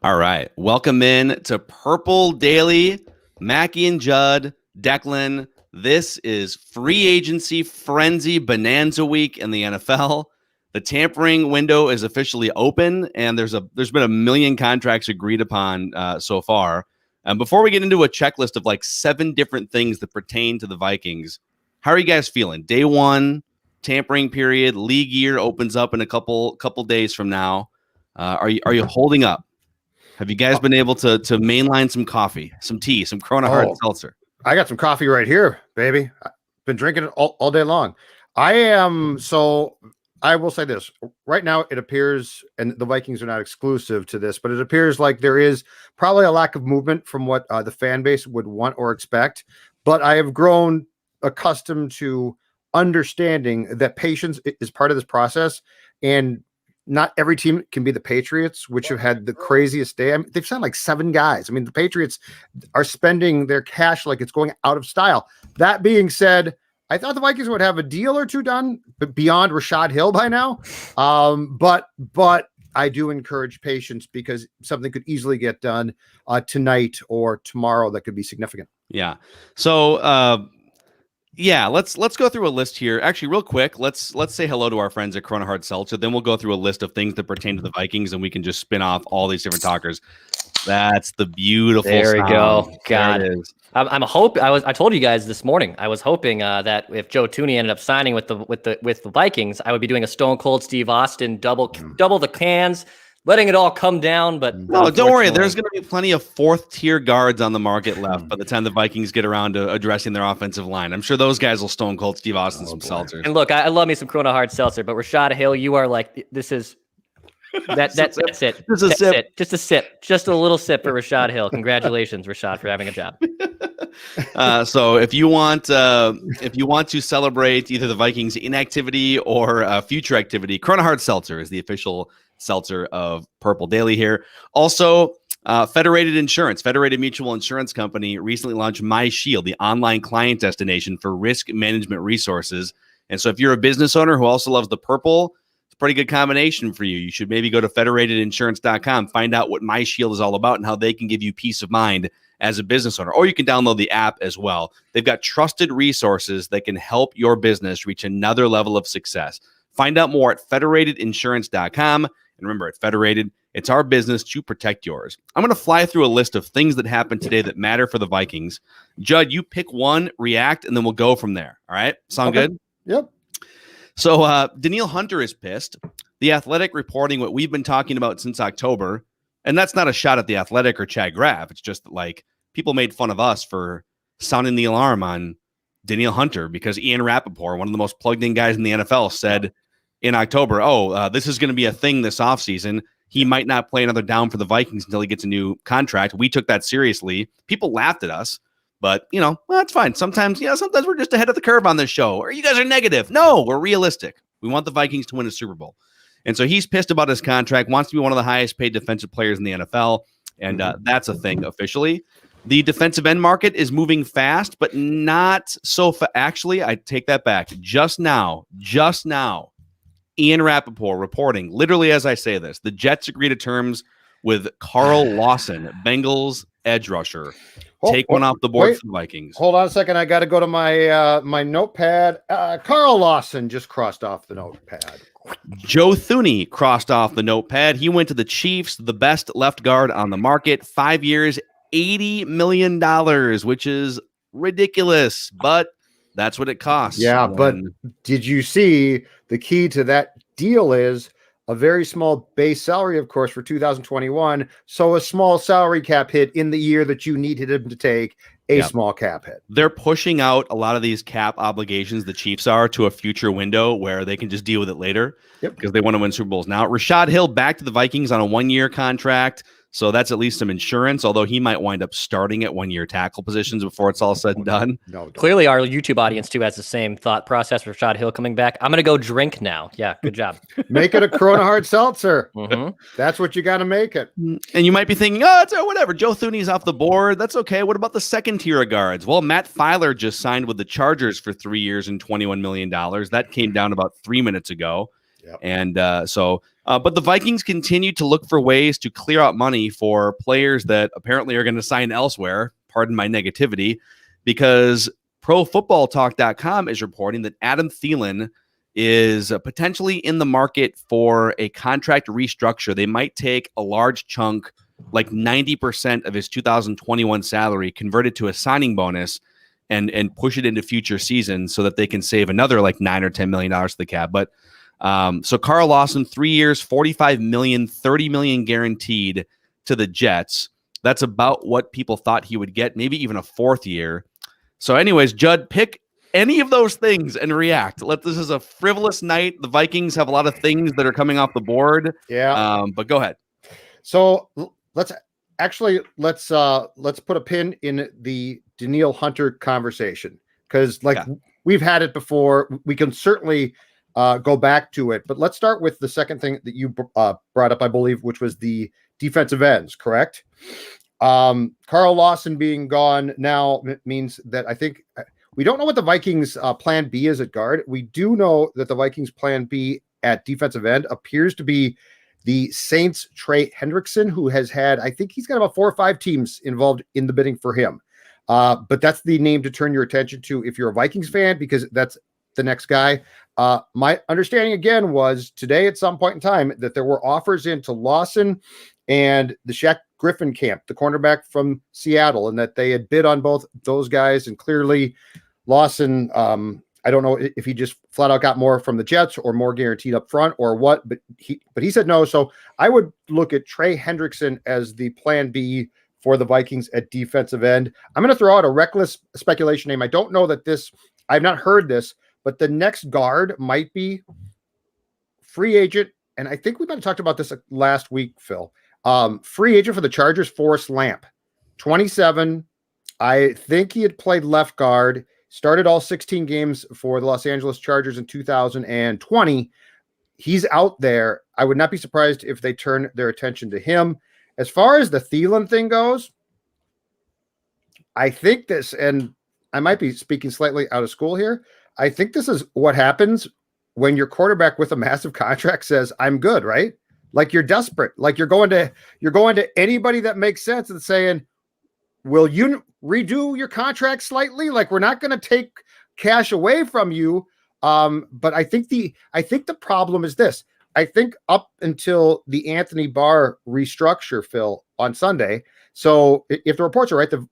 All right. Welcome in to Purple Daily. Mackie and Judd, Declan. This is free agency frenzy bonanza week in the NFL. The tampering window is officially open, and there's been a million contracts agreed upon so far. Before we get into a checklist of like 7 different things that pertain to the Vikings, how are you guys feeling? Day one, tampering period, league year opens up in a couple days from now. Are you holding up? Have you guys been able to mainline some coffee, some tea, some Corona hard seltzer? I got some coffee right here, baby. I've been drinking it all day long. I am. So I will say this right now. It appears, and the Vikings are not exclusive to this, but it appears like there is probably a lack of movement from what the fan base would want or expect. But I have grown accustomed to understanding that patience is part of this process, and not every team can be the Patriots, which have had the craziest day. I mean, they've signed like 7 guys. I mean, the Patriots are spending their cash like it's going out of style. That being said, I thought the Vikings would have a deal or two done beyond Rashad Hill by now. But I do encourage patience because something could easily get done tonight or tomorrow that could be significant. Yeah. So, yeah, let's go through a list here. Actually, real quick, let's say hello to our friends at Corona Hard Seltzer. Then we'll go through a list of things that pertain to the Vikings, and we can just spin off all these different talkers. That's the beautiful. There we sound. go. God, I told you guys this morning. I was hoping that if Joe Thuney ended up signing with the Vikings, I would be doing a Stone Cold Steve Austin double the cans, letting it all come down. But no, don't worry. There's going to be plenty of 4th-tier guards on the market left by the time the Vikings get around to addressing their offensive line. I'm sure those guys will Stone Cold Steve Austin some seltzers. And look, I love me some Corona Hard Seltzer, but Rashad Hill, you are like, this is that's it. Just a sip. Just a sip. Just a little sip for Rashad Hill. Congratulations, Rashad, for having a job. So if you want to celebrate either the Vikings inactivity or future activity, Corona Hard Seltzer is the official seltzer of Purple Daily here. Also, Federated Mutual Insurance Company recently launched My Shield, the online client destination for risk management resources. And so if you're a business owner who also loves the purple, it's a pretty good combination for you. You should maybe go to federatedinsurance.com, find out what My Shield is all about and how they can give you peace of mind as a business owner. Or you can download the app as well. They've got trusted resources that can help your business reach another level of success. Find out more at federatedinsurance.com. And remember, at Federated, it's our business to protect yours. I'm going to fly through a list of things that happened today that matter for the Vikings. Judd, you pick one, react, and then we'll go from there. All right? Sound good? Yep. So Danielle Hunter is pissed. The Athletic reporting what we've been talking about since October, and that's not a shot at the Athletic or Chad Graff. It's just that, like, people made fun of us for sounding the alarm on Danielle Hunter because Ian Rappaport, one of the most plugged-in guys in the NFL, said in October, this is going to be a thing this offseason. He might not play another down for the Vikings until he gets a new contract. We took that seriously. People laughed at us, but, that's fine. Sometimes we're just ahead of the curve on this show, or you guys are negative. No, we're realistic. We want the Vikings to win a Super Bowl. And so he's pissed about his contract, wants to be one of the highest paid defensive players in the NFL, and that's a thing officially. The defensive end market is moving fast, but not so fast. Actually, I take that back. Just now, Ian Rappaport reporting, literally as I say this, the Jets agree to terms with Carl Lawson, Bengals edge rusher. Take one off the board for the Vikings. Hold on a second. I got to go to my my notepad. Carl Lawson just crossed off the notepad. Joe Thuney crossed off the notepad. He went to the Chiefs, the best left guard on the market. 5 years, $80 million, which is ridiculous, but that's what it costs. Yeah, but did you see the key to that deal is a very small base salary, of course, for 2021. So a small salary cap hit in the year that you needed him to take a small cap hit. They're pushing out a lot of these cap obligations, the Chiefs are, to a future window where they can just deal with it later because they want to win Super Bowls. Now, Rashad Hill back to the Vikings on a 1-year contract. So that's at least some insurance, although he might wind up starting at 1-year tackle positions before it's all said and done. No, clearly our YouTube audience too has the same thought process for Rashad Hill coming back. I'm going to go drink now. Yeah, good job. Make it a Corona Hard Seltzer. That's what you got to make it. And you might be thinking, it's whatever. Joe Thuney's off the board. That's okay. What about the second tier of guards? Well, Matt Filer just signed with the Chargers for 3 years and $21 million. That came down about 3 minutes ago. Yep. And but the Vikings continue to look for ways to clear out money for players that apparently are going to sign elsewhere. Pardon my negativity, because ProFootballTalk.com is reporting that Adam Thielen is potentially in the market for a contract restructure. They might take a large chunk, like 90% of his 2021 salary, convert it to a signing bonus and push it into future seasons so that they can save another like $9 or $10 million to the cap. But so Carl Lawson, 3 years, $45 million, $30 million guaranteed to the Jets. That's about what people thought he would get, maybe even a fourth year. So anyways, Judd, pick any of those things and react. This is a frivolous night. The Vikings have a lot of things that are coming off the board. Yeah. But go ahead. So let's put a pin in the Danielle Hunter conversation, because we've had it before. We can certainly go back to it, but let's start with the second thing that you brought up, I believe, which was the defensive ends, correct? Carl Lawson being gone now means that I think we don't know what the Vikings plan B is at guard. We do know that the Vikings plan B at defensive end appears to be the Saints' Trey Hendrickson, who has had, I think he's got about 4 or 5 teams involved in the bidding for him. But that's the name to turn your attention to if you're a Vikings fan, because that's the next guy. My understanding again was today at some point in time that there were offers into Lawson and the Shaq Griffin camp, the cornerback from Seattle, and that they had bid on both those guys. And clearly Lawson, I don't know if he just flat out got more from the Jets or more guaranteed up front or what, but he said no. So I would look at Trey Hendrickson as the plan B for the Vikings at defensive end. I'm going to throw out a reckless speculation name. I don't know that I've not heard this, but the next guard might be free agent. And I think we might have talked about this last week, Phil. Free agent for the Chargers, Forrest Lamp, 27. I think he had played left guard, started all 16 games for the Los Angeles Chargers in 2020. He's out there. I would not be surprised if they turn their attention to him. As far as the Thielen thing goes, I think this, and I might be speaking slightly out of school here, I think this is what happens when your quarterback with a massive contract says, I'm good, right? Like you're desperate. Like you're going to anybody that makes sense and saying, will you redo your contract slightly? Like we're not going to take cash away from you. But I think the problem is this. I think up until the Anthony Barr restructure, Phil, on Sunday. So if the reports are right, the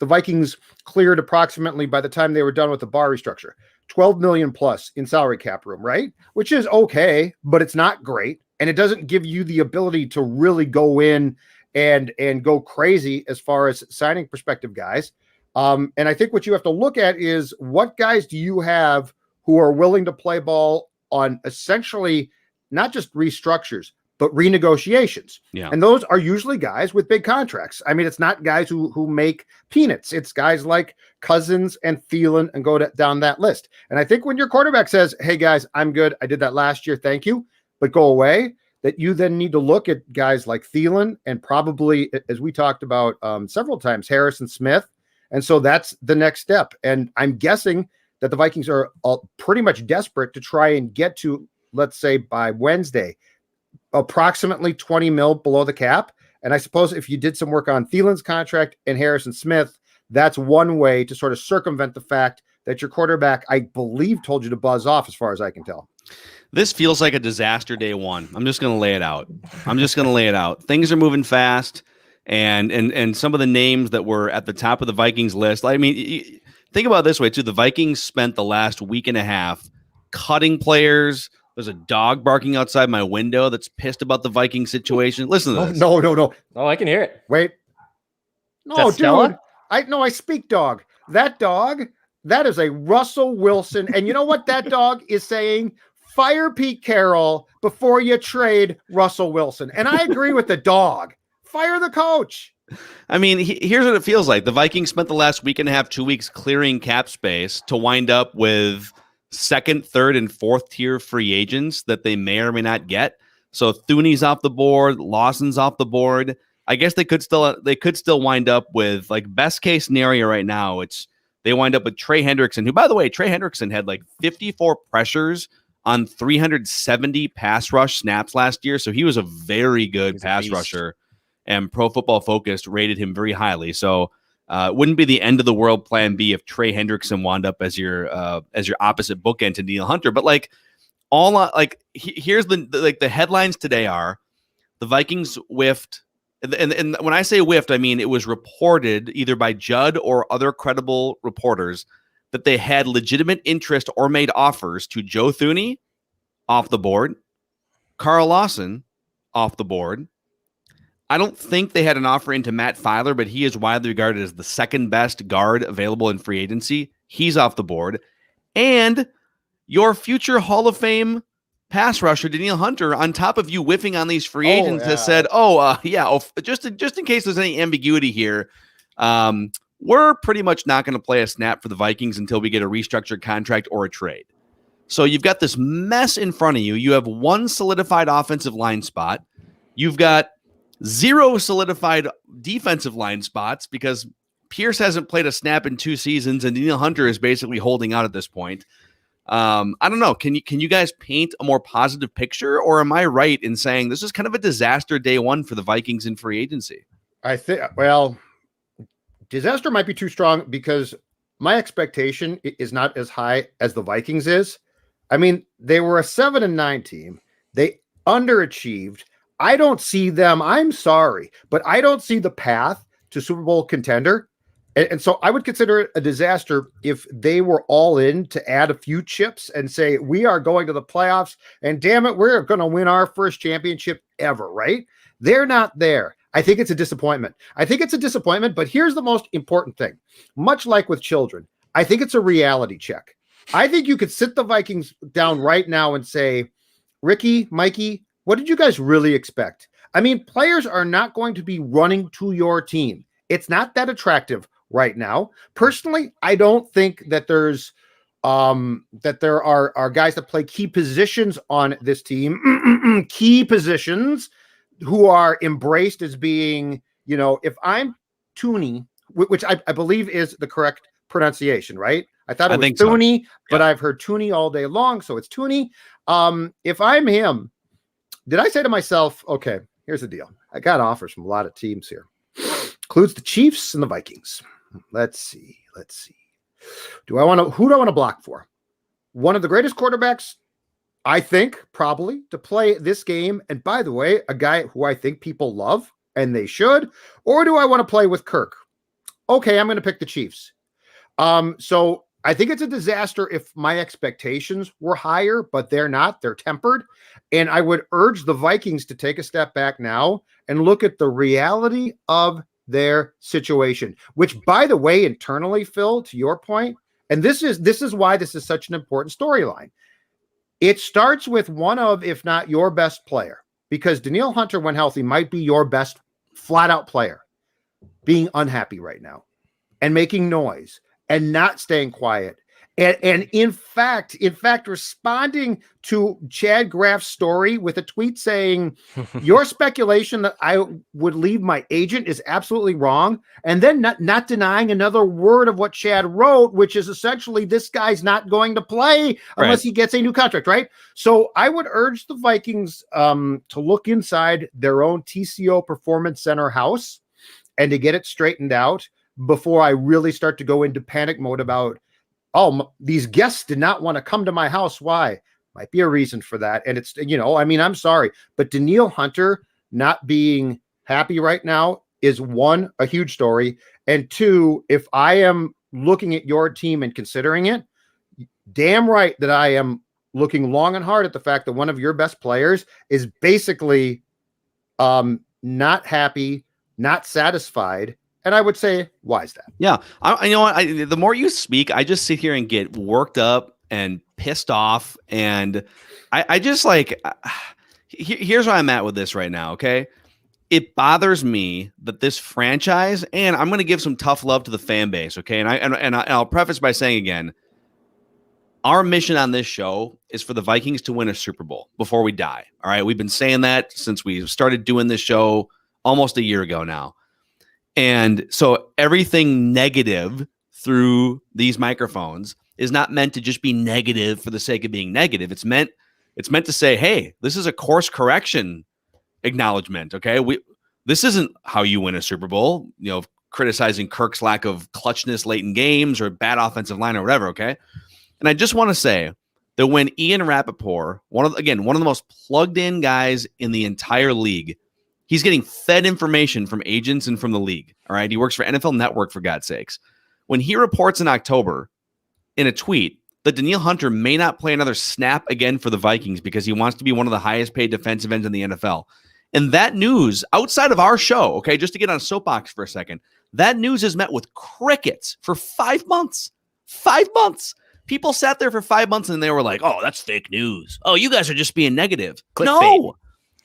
Vikings cleared approximately, by the time they were done with the Barr restructure, $12 million plus in salary cap room, right? Which is okay, but it's not great. And it doesn't give you the ability to really go in and go crazy as far as signing prospective guys. And I think what you have to look at is what guys do you have who are willing to play ball on essentially not just restructures, but renegotiations. Yeah. And those are usually guys with big contracts. I mean, it's not guys who make peanuts. It's guys like Cousins and Thielen and go down that list. And I think when your quarterback says, hey guys, I'm good. I did that last year. Thank you. But go away, that you then need to look at guys like Thielen and probably, as we talked about several times, Harrison Smith. And so that's the next step. And I'm guessing that the Vikings are pretty much desperate to try and get to, let's say by Wednesday, approximately 20 mil below the cap. And I suppose if you did some work on Thielen's contract and Harrison Smith, that's one way to sort of circumvent the fact that your quarterback, I believe, told you to buzz off, as far as I can tell. This feels like a disaster day one. I'm just going to lay it out. Things are moving fast. And some of the names that were at the top of the Vikings list, I mean, think about it this way too. The Vikings spent the last week and a half cutting players. There's a dog barking outside my window that's pissed about the Viking situation. Listen to this. No. Oh, I can hear it. Wait. No, dude. Stella? I speak dog. That dog, that is a Russell Wilson. And you know what that dog is saying? Fire Pete Carroll before you trade Russell Wilson. And I agree with the dog. Fire the coach. I mean, here's what it feels like. The Vikings spent the last week and a half, 2 weeks clearing cap space to wind up with second, third, and fourth tier free agents that they may or may not get. So Thuney's off the board, Lawson's off the board. I guess they could still wind up with, like, best case scenario right now. They wind up with Trey Hendrickson, who, by the way, Trey Hendrickson had like 54 pressures on 370 pass rush snaps last year. So he was a very good He's a pass beast. rusher, and Pro Football Focus rated him very highly. So it wouldn't be the end of the world plan B if Trey Hendrickson wound up as your opposite bookend to Danielle Hunter. But like here's the headlines today are the Vikings whiffed. And when I say whiffed, I mean it was reported either by Judd or other credible reporters that they had legitimate interest or made offers to Joe Thuney, off the board, Carl Lawson, off the board. I don't think they had an offer into Matt Filer, but he is widely regarded as the second best guard available in free agency. He's off the board. And your future Hall of Fame pass rusher, Danielle Hunter, on top of you whiffing on these free agents, has said, just in case there's any ambiguity here, we're pretty much not going to play a snap for the Vikings until we get a restructured contract or a trade. So you've got this mess in front of you. You have one solidified offensive line spot. You've got 0 solidified defensive line spots because Pierce hasn't played a snap in 2 seasons, and Danielle Hunter is basically holding out at this point. I don't know. Can you guys paint a more positive picture, or am I right in saying this is kind of a disaster day one for the Vikings in free agency? I think, well, disaster might be too strong because my expectation is not as high as the Vikings is. I mean, they were a 7-9 team. They underachieved. I don't see them. I'm sorry, but I don't see the path to Super Bowl contender. And so I would consider it a disaster if they were all in to add a few chips and say, we are going to the playoffs and damn it, we're going to win our first championship ever, right? They're not there. I think it's a disappointment. But here's the most important thing. Much like with children, I think it's a reality check. I think you could sit the Vikings down right now and say, Ricky, Mikey, what did you guys really expect? I mean, players are not going to be running to your team. It's not that attractive right now. Personally, I don't think that there are guys that play key positions on this team, key positions who are embraced as being, if I'm Tooney, which I believe is the correct pronunciation, right? I thought it was Tooney, but I've heard Tooney all day long, so it's Tooney. If I'm him, did I say to myself, okay, here's the deal. I got offers from a lot of teams here. Includes the Chiefs and the Vikings. Let's see. Who do I want to block for? One of the greatest quarterbacks, I think, probably, to play this game. And by the way, a guy who I think people love, and they should. Or do I want to play with Kirk? Okay, I'm going to pick the Chiefs. So I think it's a disaster if my expectations were higher, but they're not. They're tempered. And I would urge the Vikings to take a step back now and look at the reality of their situation, which, by the way, internally, Phil, to your point, and this is why this is such an important storyline. It starts with one of, if not your best player, because Danielle Hunter, when healthy, might be your best flat-out player, being unhappy right now and making noise and not staying quiet. And in fact, responding to Chad Graff's story with a tweet saying, your speculation that I would leave my agent is absolutely wrong. And then not denying another word of what Chad wrote, which is essentially this guy's not going to play unless he gets a new contract, right? So I would urge the Vikings to look inside their own TCO Performance Center house and to get it straightened out before I really start to go into panic mode about, these guests did not want to come to my house. Why? Might be a reason for that. And it's, I'm sorry, but Danielle Hunter not being happy right now is one, a huge story. And two, if I am looking at your team and considering it, damn right that I am looking long and hard at the fact that one of your best players is basically not happy, not satisfied. And I would say, why is that? Yeah. The more you speak, I just sit here and get worked up and pissed off. And I just here's where I'm at with this right now. Okay. It bothers me that this franchise, and I'm going to give some tough love to the fan base. Okay. And I'll preface by saying again, our mission on this show is for the Vikings to win a Super Bowl before we die. All right. We've been saying that since we started doing this show almost a year ago now. And so everything negative through these microphones is not meant to just be negative for the sake of being negative. It's meant to say, hey, this is a course correction acknowledgement. Okay. This isn't how you win a Super Bowl, criticizing Kirk's lack of clutchness late in games or bad offensive line or whatever. Okay. And I just want to say that when Ian Rappaport, one of the most plugged in guys in the entire league, he's getting fed information from agents and from the league. All right. He works for NFL Network, for God's sakes. When he reports in October in a tweet that Danielle Hunter may not play another snap again for the Vikings because he wants to be one of the highest paid defensive ends in the NFL. And that news, outside of our show, okay, just to get on a soapbox for a second, that news is met with crickets for 5 months. 5 months. People sat there for 5 months and they were like, oh, that's fake news. Oh, you guys are just being negative. Clickbait. No.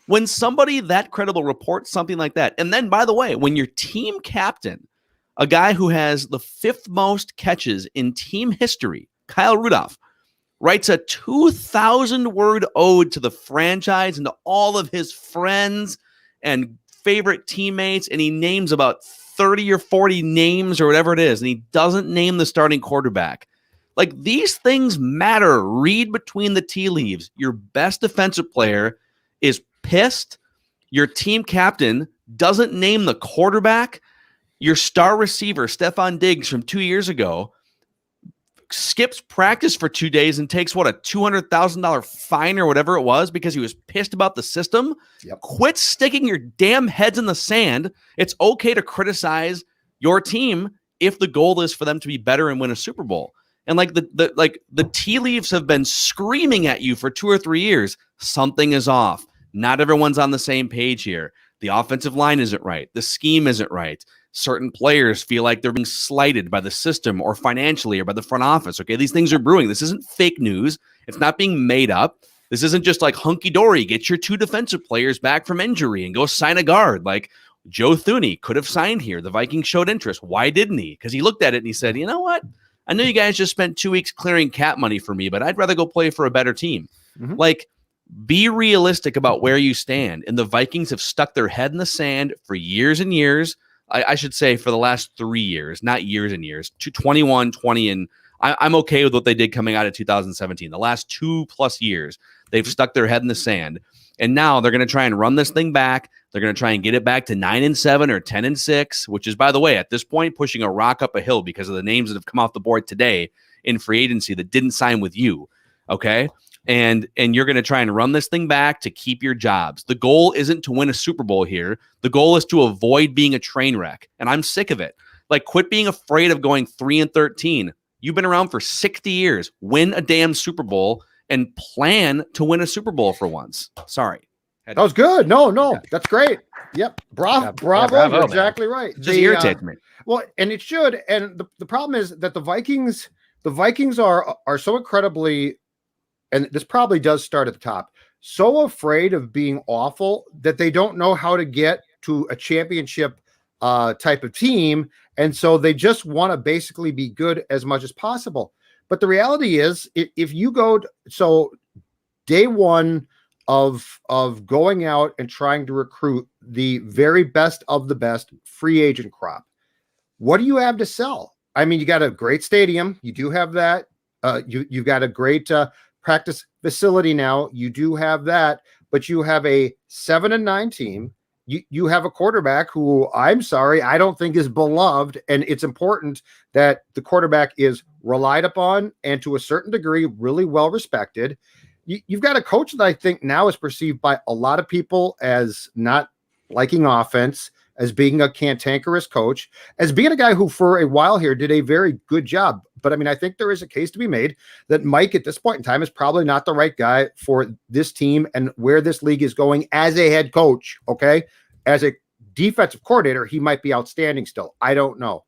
When somebody that credible reports something like that, and then, by the way, when your team captain, a guy who has the 5th most catches in team history, Kyle Rudolph, writes a 2,000-word ode to the franchise and to all of his friends and favorite teammates, and he names about 30 or 40 names or whatever it is, and he doesn't name the starting quarterback. Like, these things matter. Read between the tea leaves. Your best defensive player is pissed. Your team captain doesn't name the quarterback. Your star receiver, Stephon Diggs from 2 years ago, skips practice for 2 days and takes, a $200,000 fine or whatever it was because he was pissed about the system. Yep. Quit sticking your damn heads in the sand. It's okay to criticize your team if the goal is for them to be better and win a Super Bowl. And the tea leaves have been screaming at you for 2 or 3 years. Something is off. Not everyone's on the same page here. The offensive line isn't right. The scheme isn't right. Certain players feel like they're being slighted by the system or financially or by the front office. Okay, these things are brewing. This isn't fake news. It's not being made up. This isn't just like hunky-dory. Get your 2 defensive players back from injury and go sign a guard. Like Joe Thuney could have signed here. The Vikings showed interest. Why didn't he? Because he looked at it and he said, you know what? I know you guys just spent 2 weeks clearing cap money for me, but I'd rather go play for a better team. Mm-hmm. Like, be realistic about where you stand. And the Vikings have stuck their head in the sand for years and years. I should say for the last 3 years, not years and years, 21, 20, and I'm okay with what they did coming out of 2017. The last 2+ years, they've stuck their head in the sand. And now they're going to try and run this thing back. They're going to try and get it back to 9-7 or 10-6, which is, by the way, at this point, pushing a rock up a hill because of the names that have come off the board today in free agency that didn't sign with you. Okay. And you're going to try and run this thing back to keep your jobs. The goal isn't to win a Super Bowl here. The goal is to avoid being a train wreck. And I'm sick of it. Like, quit being afraid of going 3-13. You've been around for 60 years. Win a damn Super Bowl and plan to win a Super Bowl for once. Sorry. That was good. No, that's great. Yep. Bravo. bravo, You're exactly right. It just irritates me. Well, and it should. And the problem is that the Vikings are so incredibly, and this probably does start at the top, so afraid of being awful that they don't know how to get to a championship type of team. And so they just want to basically be good as much as possible. But the reality is, if you go so day one of going out and trying to recruit the very best of the best free agent crop, what do you have to sell? I mean, you got a great stadium. You do have that. You've got a great practice facility now. You do have that, but you have a 7-9 team. You have a quarterback who, I'm sorry, I don't think is beloved. And it's important that the quarterback is relied upon and to a certain degree, really well respected. You've got a coach that I think now is perceived by a lot of people as not liking offense, as being a cantankerous coach, as being a guy who for a while here did a very good job. But I mean, I think there is a case to be made that Mike at this point in time is probably not the right guy for this team and where this league is going as a head coach. Okay. As a defensive coordinator, he might be outstanding still. I don't know,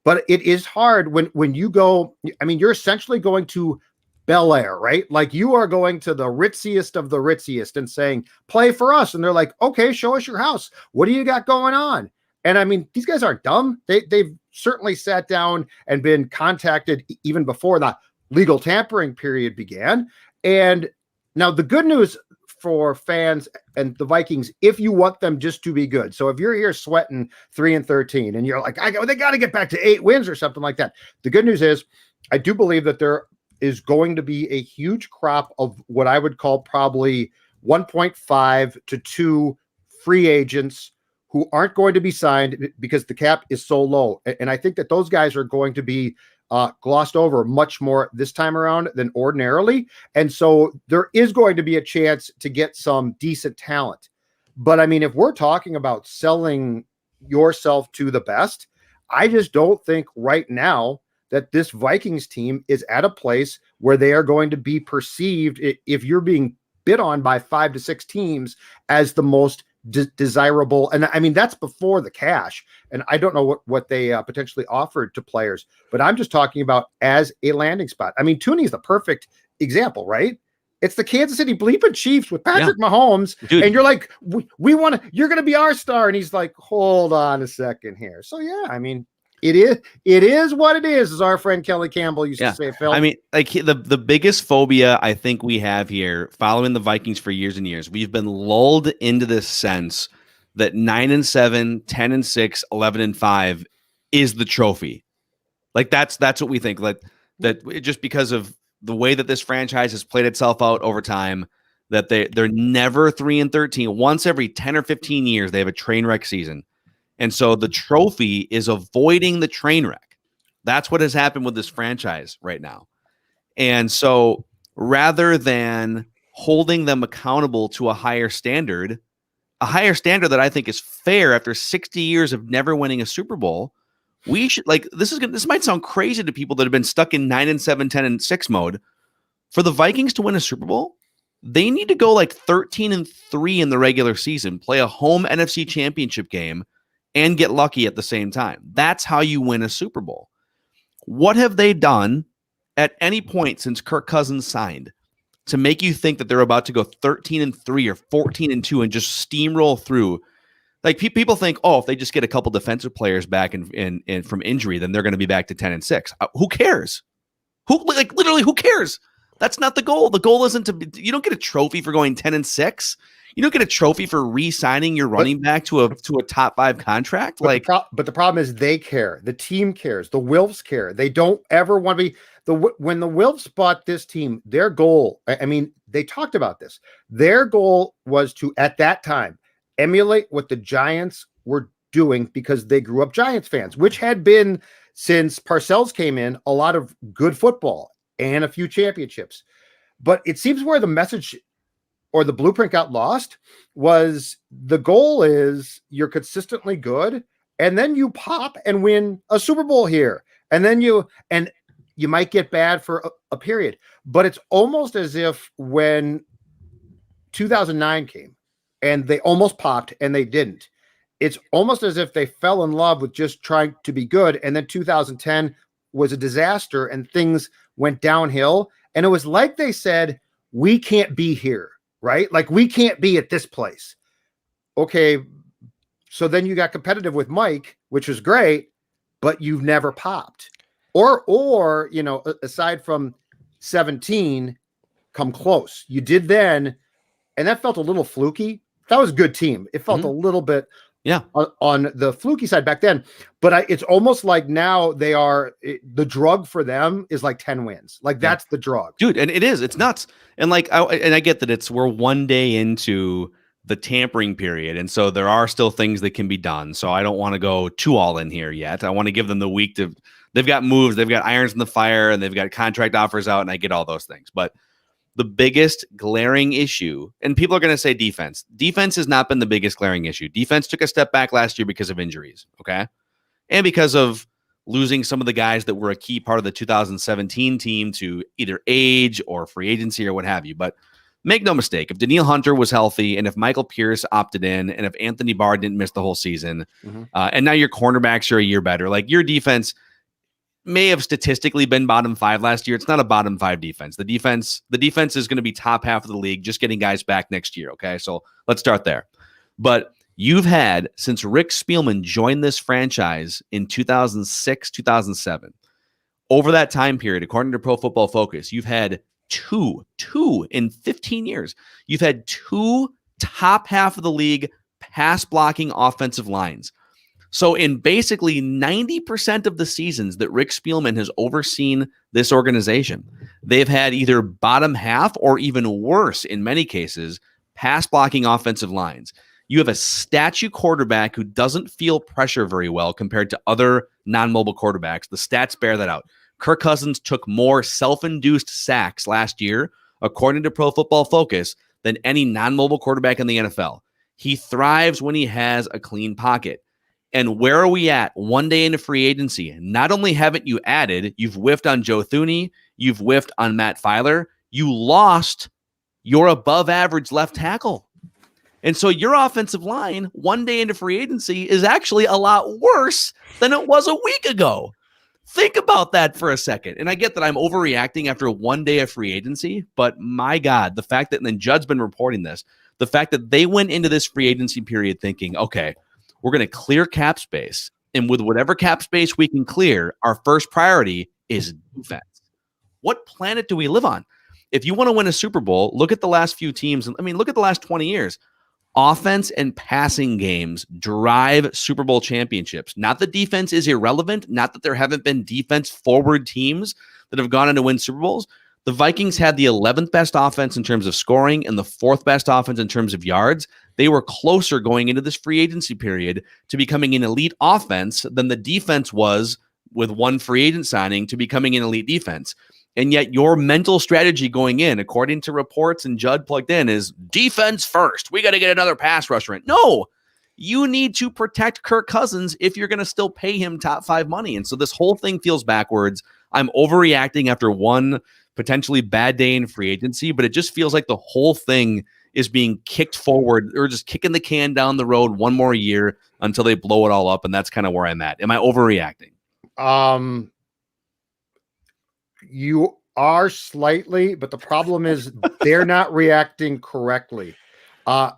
but it is hard when you go, I mean, you're essentially going to Bel Air, right? Like, you are going to the ritziest of the ritziest and saying, play for us. And they're like, okay, show us your house. What do you got going on? And I mean, these guys aren't dumb. They've certainly sat down and been contacted even before the legal tampering period began. And now the good news for fans and the Vikings, if you want them just to be good. So if you're here sweating 3-13 and you're like, they got to get back to 8 wins or something like that. The good news is, I do believe that there is going to be a huge crop of what I would call probably 1.5 to 2 free agents who aren't going to be signed because the cap is so low. And I think that those guys are going to be glossed over much more this time around than ordinarily. And so there is going to be a chance to get some decent talent. But I mean, if we're talking about selling yourself to the best, I just don't think right now that this Vikings team is at a place where they are going to be perceived, if you're being bid on by 5 to 6 teams, as the most desirable. And I mean, that's before the cash. And I don't know what they potentially offered to players, but I'm just talking about as a landing spot. I mean, Tooney is the perfect example, right? It's the Kansas City bleeping Chiefs with Patrick Mahomes. Dude. And you're like, we want to, you're going to be our star. And he's like, hold on a second here. So yeah, I mean, it is what it is, as our friend Kelly Campbell used to say, Phil. I mean, like the biggest phobia I think we have here, following the Vikings for years and years, we've been lulled into this sense that 9-7, 10-6, 11-5 is the trophy. Like that's what we think. Like that just because of the way that this franchise has played itself out over time, that they're never 3-13. Once every 10 or 15 years, they have a train wreck season. And so the trophy is avoiding the train wreck. That's what has happened with this franchise right now. And so rather than holding them accountable to a higher standard that I think is fair after 60 years of never winning a Super Bowl, we should, like, this might sound crazy to people that have been stuck in 9-7, 10-6 mode. For the Vikings to win a Super Bowl, they need to go like 13-3 in the regular season, play a home NFC championship game, and get lucky at the same time. That's how you win a Super Bowl. What have they done at any point since Kirk Cousins signed to make you think that they're about to go 13-3 or 14-2 and just steamroll through? Like people think, oh, if they just get a couple defensive players back in from injury, then they're going to be back to 10-6. Who cares? Who cares? That's not the goal. The goal isn't to you don't get a trophy for going 10-6. You don't get a trophy for re-signing your running back to a top 5 contract. But the problem is they care. The team cares. The Wilfs care. They don't ever want to be when the Wilfs bought this team, their goal, I mean, they talked about this. Their goal was to, at that time, emulate what the Giants were doing because they grew up Giants fans, which had been, since Parcells came in, a lot of good football and a few championships. But it seems where the message or the blueprint got lost was the goal is you're consistently good, and then you pop and win a Super Bowl here. And then you might get bad for a period. But it's almost as if when 2009 came and they almost popped and they didn't, it's almost as if they fell in love with just trying to be good. And then 2010 was a disaster and things went downhill. And it was like they said, we can't be here. Right? Like we can't be at this place. Okay. So then you got competitive with Mike, which was great, but you've never popped or, you know, aside from 17, come close. You did then. And that felt a little fluky. That was a good team. It felt a little bit on the fluky side back then, but it's almost like now the drug for them is like 10 wins. Like that's the drug, dude. And it's nuts. And like, I get that we're one day into the tampering period. And so there are still things that can be done. So I don't want to go too all in here yet. I want to give them the week they've got moves, they've got irons in the fire, and they've got contract offers out. And I get all those things, but the biggest glaring issue, and people are going to say defense. Defense has not been the biggest glaring issue. Defense took a step back last year because of injuries, okay? And because of losing some of the guys that were a key part of the 2017 team to either age or free agency or what have you. But make no mistake, if Danielle Hunter was healthy and if Michael Pierce opted in and if Anthony Barr didn't miss the whole season, and now your cornerbacks are a year better, like your defense may have statistically been bottom 5 last year. It's not a bottom 5 defense. The defense is going to be top half of the league, just getting guys back next year. Okay. So let's start there. But you've had, since Rick Spielman joined this franchise in 2006, 2007, over that time period, according to Pro Football Focus, you've had two in 15 years. You've had 2 top half of the league pass blocking offensive lines. So in basically 90% of the seasons that Rick Spielman has overseen this organization, they've had either bottom half or even worse, in many cases, pass blocking offensive lines. You have a statue quarterback who doesn't feel pressure very well compared to other non-mobile quarterbacks. The stats bear that out. Kirk Cousins took more self-induced sacks last year, according to Pro Football Focus, than any non-mobile quarterback in the NFL. He thrives when he has a clean pocket. And where are we at one day into free agency? Not only haven't you added, you've whiffed on Joe Thuney, you've whiffed on Matt Filer, you lost your above average left tackle. And so your offensive line, one day into free agency, is actually a lot worse than it was a week ago. Think about that for a second. And I get that I'm overreacting after one day of free agency, but my God, the fact that, and then Judd's been reporting this, the fact that they went into this free agency period thinking, okay, we're going to clear cap space. And with whatever cap space we can clear, our first priority is defense. What planet do we live on? If you want to win a Super Bowl, look at the last few teams. I mean, look at the last 20 years. Offense and passing games drive Super Bowl championships. Not that defense is irrelevant, not that there haven't been defense-forward teams that have gone on to win Super Bowls. The Vikings had the 11th best offense in terms of scoring and the 4th best offense in terms of yards. They were closer going into this free agency period to becoming an elite offense than the defense was with one free agent signing to becoming an elite defense. And yet your mental strategy going in, according to reports and Judd plugged in, is defense first. We got to get another pass rusher in. No, you need to protect Kirk Cousins if you're going to still pay him top 5 money. And so this whole thing feels backwards. I'm overreacting after one potentially bad day in free agency, but it just feels like the whole thing is being kicked forward or just kicking the can down the road one more year until they blow it all up. And that's kind of where I'm at. Am I overreacting? You are slightly, but the problem is they're not reacting correctly. I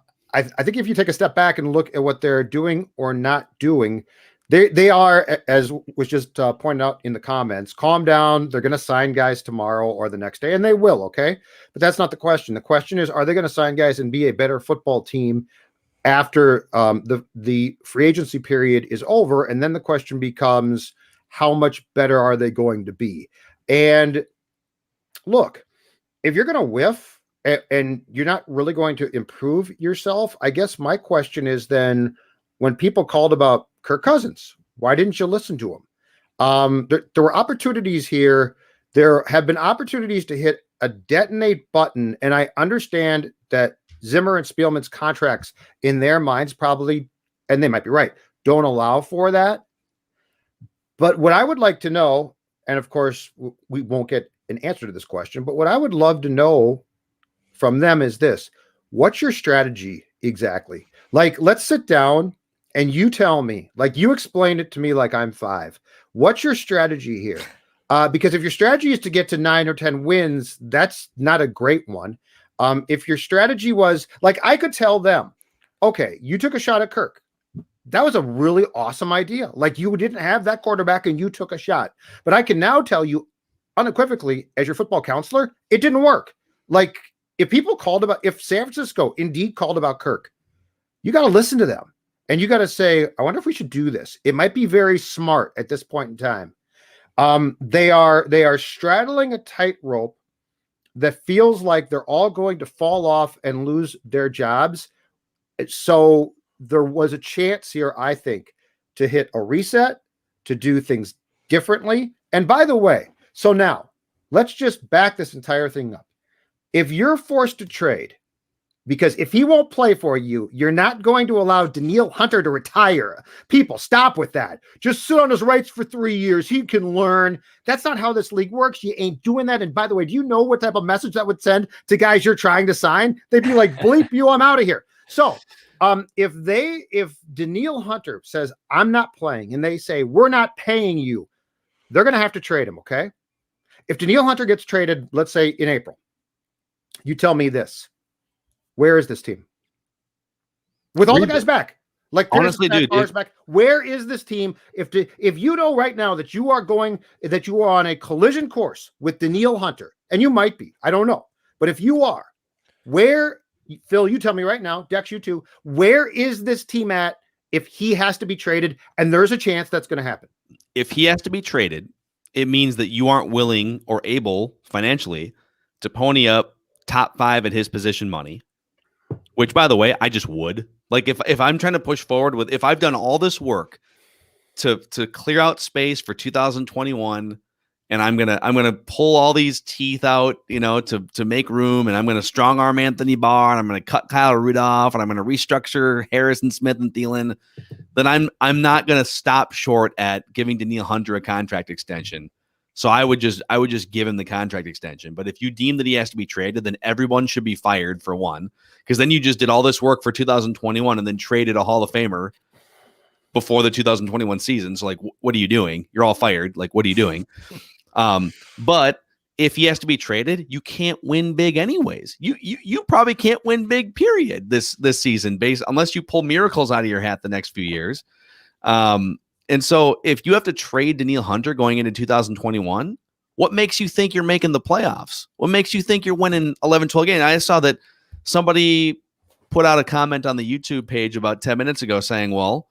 think if you take a step back and look at what they're doing or not doing, they are, as was just pointed out in the comments, calm down. They're going to sign guys tomorrow or the next day, and they will, okay? But that's not the question. The question is, are they going to sign guys and be a better football team after the free agency period is over? And then the question becomes, how much better are they going to be? And look, if you're going to whiff and you're not really going to improve yourself, I guess my question is then, when people called about Kirk Cousins, why didn't you listen to him? There were opportunities here. There have been opportunities to hit a detonate button, and I understand that Zimmer and Spielman's contracts in their minds probably, and they might be right, don't allow for that. But what I would like to know, and of course, we won't get an answer to this question, but what I would love to know from them is this: what's your strategy exactly? Like, let's sit down and you tell me, like you explained it to me like I'm 5. What's your strategy here? Because if your strategy is to get to 9 or 10 wins, that's not a great one. If your strategy was, like, I could tell them, okay, you took a shot at Kirk. That was a really awesome idea. Like, you didn't have that quarterback and you took a shot. But I can now tell you unequivocally, as your football counselor, it didn't work. Like, if San Francisco indeed called about Kirk, you got to listen to them. And you got to say, I wonder if we should do this. It might be very smart at this point in time. They are straddling a tightrope that feels like they're all going to fall off and lose their jobs. So there was a chance here, I think, to hit a reset, to do things differently. And by the way, so now let's just back this entire thing up. If you're forced to trade, because if he won't play for you, you're not going to allow Danielle Hunter to retire. People, stop with that. Just sit on his rights for 3 years. He can learn. That's not how this league works. You ain't doing that. And by the way, do you know what type of message that would send to guys you're trying to sign? They'd be like, bleep you, I'm out of here. So if Danielle Hunter says, I'm not playing, and they say, we're not paying you, they're going to have to trade him, okay? If Danielle Hunter gets traded, let's say in April, you tell me this. Where is this team? With all the guys back. Like, honestly, dude, back. Where is this team? If you know right now that you are on a collision course with Danielle Hunter, and you might be, I don't know. But if you are, where, Phil, you tell me right now, Dex, you too, where is this team at if he has to be traded, and there's a chance that's going to happen. If he has to be traded, it means that you aren't willing or able financially to pony up top 5 at his position money, which, by the way, I just would. Like if I'm trying to push forward with, if I've done all this work to clear out space for 2021, and I'm gonna pull all these teeth out, to make room, and I'm gonna strong arm Anthony Barr, and I'm gonna cut Kyle Rudolph, and I'm gonna restructure Harrison Smith and Thielen, then I'm not gonna stop short at giving Danielle Hunter a contract extension. So I would just give him the contract extension. But if you deem that he has to be traded, then everyone should be fired, for one, because then you just did all this work for 2021 and then traded a Hall of Famer before the 2021 season. So, like, what are you doing? You're all fired. Like, what are you doing? But if he has to be traded, you can't win big anyways. You probably can't win big, period, this season, unless you pull miracles out of your hat the next few years. And so if you have to trade Danielle Hunter going into 2021, what makes you think you're making the playoffs? What makes you think you're winning 11, 12 games? I saw that somebody put out a comment on the YouTube page about 10 minutes ago saying, well,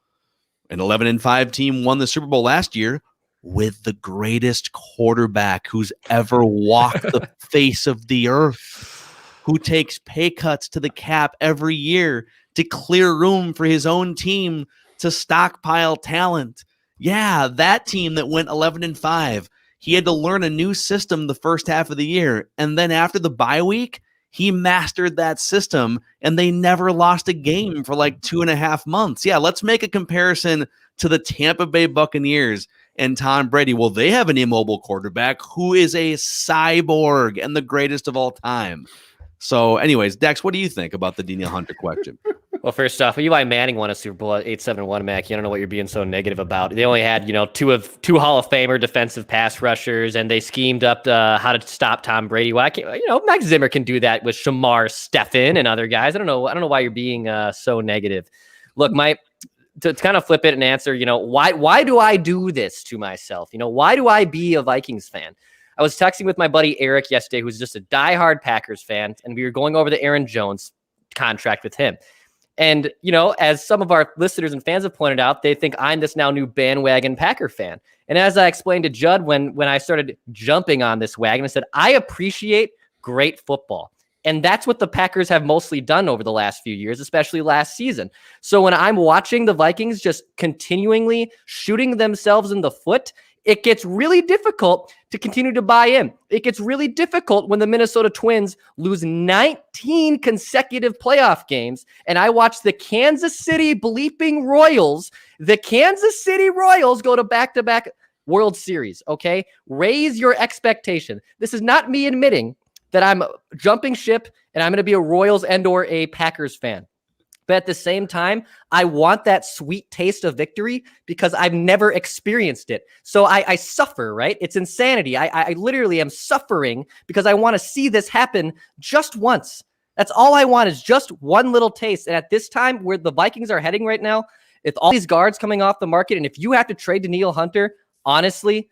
an 11-5 team won the Super Bowl last year with the greatest quarterback who's ever walked the face of the earth, who takes pay cuts to the cap every year to clear room for his own team to stockpile talent. Yeah, that team that went 11-5, he had to learn a new system the first half of the year. And then after the bye week, he mastered that system and they never lost a game for like 2.5 months. Yeah, let's make a comparison to the Tampa Bay Buccaneers and Tom Brady. Well, they have an immobile quarterback who is a cyborg and the greatest of all time. So anyways, Dex, what do you think about the Danielle Hunter question? Well, first off, Eli Manning won a Super Bowl at 8-7-1, Mac. You don't know what you're being so negative about. They only had, two Hall of Famer defensive pass rushers, and they schemed up how to stop Tom Brady. Well, Max Zimmer can do that with Shamar Stephen and other guys. I don't know why you're being so negative. Look, to kind of flip it and answer, why do I do this to myself? Why do I be a Vikings fan? I was texting with my buddy Eric yesterday, who's just a diehard Packers fan, and we were going over the Aaron Jones contract with him. And, as some of our listeners and fans have pointed out, they think I'm this now new bandwagon Packer fan. And as I explained to Judd when I started jumping on this wagon, I said, I appreciate great football. And that's what the Packers have mostly done over the last few years, especially last season. So when I'm watching the Vikings just continually shooting themselves in the foot, it gets really difficult to continue to buy in. It gets really difficult when the Minnesota Twins lose 19 consecutive playoff games, and I watch the Kansas City bleeping Royals, go to back-to-back World Series, okay? Raise your expectation. This is not me admitting that I'm jumping ship and I'm going to be a Royals and or a Packers fan. But at the same time, I want that sweet taste of victory because I've never experienced it. So I suffer, right? It's insanity. I literally am suffering because I want to see this happen just once. That's all I want, is just one little taste. And at this time where the Vikings are heading right now, with all these guards coming off the market, and if you have to trade Danielle Hunter, honestly,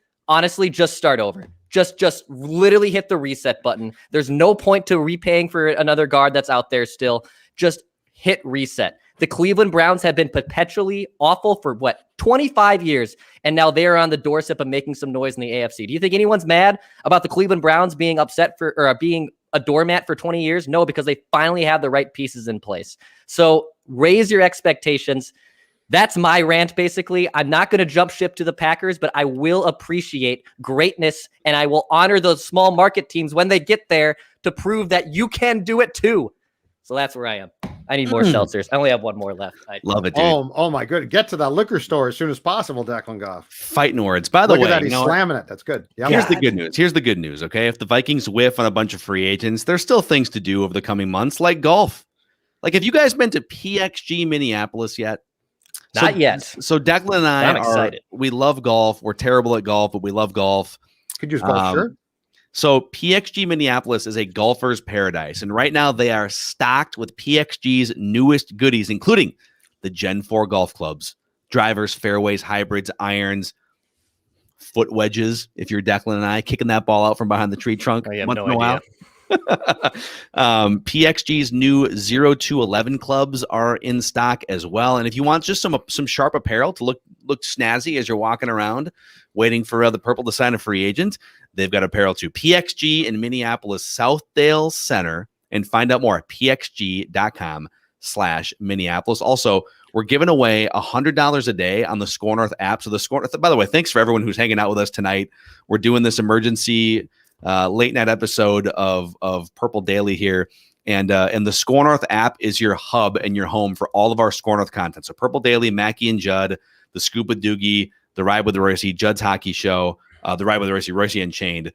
just start over. Just literally hit the reset button. There's no point to repaying for another guard that's out there still. Just hit reset. The Cleveland Browns have been perpetually awful for 25 years, and now they're on the doorstep of making some noise in the AFC. Do you think anyone's mad about the Cleveland Browns being upset or being a doormat for 20 years? No, because they finally have the right pieces in place. So raise your expectations. That's my rant, basically. I'm not going to jump ship to the Packers, but I will appreciate greatness, and I will honor those small market teams when they get there to prove that you can do it too. So that's where I am. I need more seltzers. I only have one more left. Love it, dude. Oh my goodness. Get to that liquor store as soon as possible, Declan Goff. Fighting words. By the way, that, he's slamming it. That's good. Yep. Here's the good news. Okay. If the Vikings whiff on a bunch of free agents, there's still things to do over the coming months, like golf. Like, have you guys been to PXG Minneapolis yet? Not yet. So Declan and I'm excited. We love golf. We're terrible at golf, but we love golf. Could use golf shirt. So PXG Minneapolis is a golfer's paradise. And right now they are stocked with PXG's newest goodies, including the Gen 4 golf clubs, drivers, fairways, hybrids, irons, foot wedges. If you're Declan and I, kicking that ball out from behind the tree trunk once in a while. PXG's new 0 to 11 clubs are in stock as well. And if you want just some sharp apparel to look snazzy as you're walking around waiting for the Purple to sign a free agent, they've got apparel too. PXG in Minneapolis, Southdale Center, and find out more at pxg.com/Minneapolis. Also, we're giving away $100 a day on the Score North app. So the Score North, by the way, thanks for everyone who's hanging out with us tonight. We're doing this emergency late night episode of Purple Daily here. And the Score North app is your hub and your home for all of our Score North content. So Purple Daily, Mackie and Judd, the Scoop with Doogie, the Ride with Royce, Judd's Hockey Show, the Ride with Royce Unchained.